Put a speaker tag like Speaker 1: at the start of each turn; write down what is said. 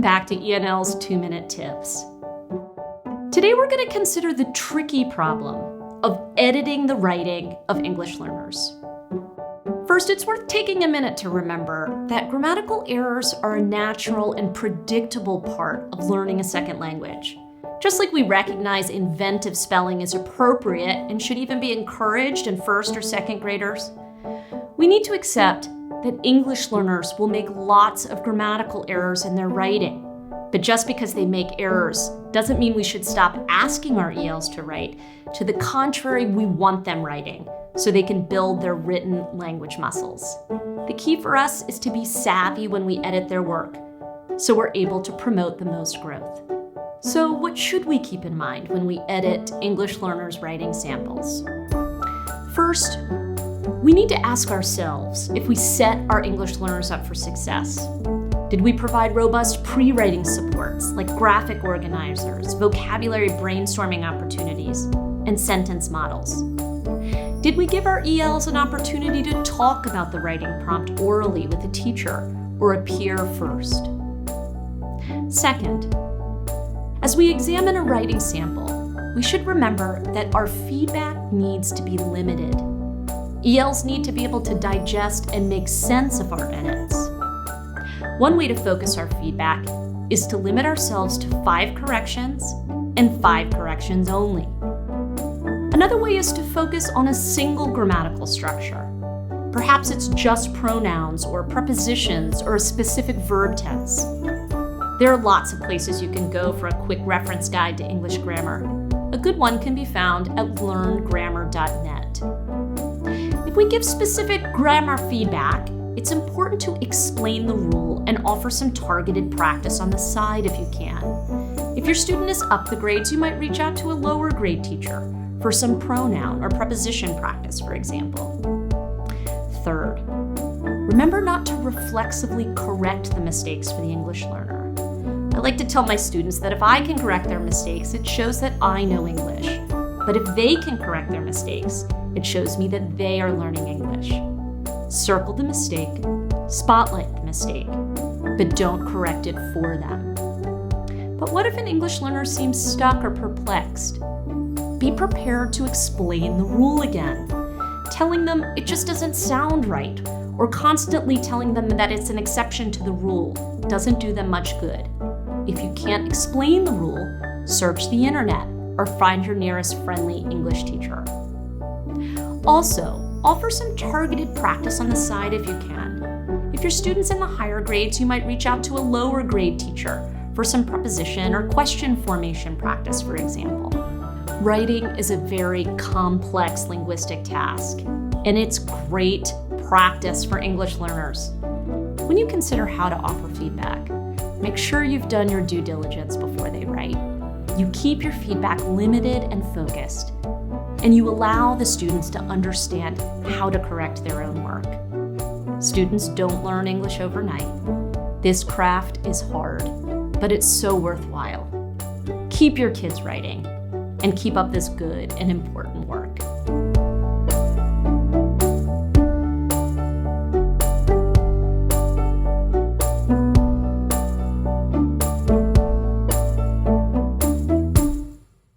Speaker 1: welcome back to ENL's 2-Minute Tips. Today we're going to consider the tricky problem of editing the writing of English learners. First, it's worth taking a minute to remember that grammatical errors are a natural and predictable part of learning a second language. Just like we recognize inventive spelling is appropriate and should even be encouraged in first or second graders, we need to accept that English learners will make lots of grammatical errors in their writing. But just because they make errors doesn't mean we should stop asking our ELs to write. To the contrary, we want them writing so they can build their written language muscles. The key for us is to be savvy when we edit their work so we're able to promote the most growth. So what should we keep in mind when we edit English learners' writing samples? First, we need to ask ourselves if we set our English learners up for success. Did we provide robust pre-writing supports like graphic organizers, vocabulary brainstorming opportunities, and sentence models? Did we give our ELs an opportunity to talk about the writing prompt orally with a teacher or a peer first? Second, as we examine a writing sample, we should remember that our feedback needs to be limited. ELs need to be able to digest and make sense of our edits. One way to focus our feedback is to limit ourselves to 5 corrections and 5 corrections only. Another way is to focus on a single grammatical structure. Perhaps it's just pronouns or prepositions or a specific verb tense. There are lots of places you can go for a quick reference guide to English grammar. A good one can be found at learngrammar.net. If we give specific grammar feedback, it's important to explain the rule and offer some targeted practice on the side if you can. If your student is up the grades, you might reach out to a lower grade teacher for some pronoun or preposition practice, for example. Third, remember not to reflexively correct the mistakes for the English learner. I like to tell my students that if I can correct their mistakes, it shows that I know English. But if they can correct their mistakes, it shows me that they are learning English. Circle the mistake, spotlight the mistake, but don't correct it for them. But what if an English learner seems stuck or perplexed? Be prepared to explain the rule again. Telling them it just doesn't sound right, or constantly telling them that it's an exception to the rule doesn't do them much good. If you can't explain the rule, search the internet or find your nearest friendly English teacher. Also, offer some targeted practice on the side if you can. If your student's in the higher grades, you might reach out to a lower grade teacher for some preposition or question formation practice, for example. Writing is a very complex linguistic task, and it's great practice for English learners. When you consider how to offer feedback, make sure you've done your due diligence before they write. You keep your feedback limited and focused, and you allow the students to understand how to correct their own work. Students don't learn English overnight. This craft is hard, but it's so worthwhile. Keep your kids writing, and keep up this good and important work.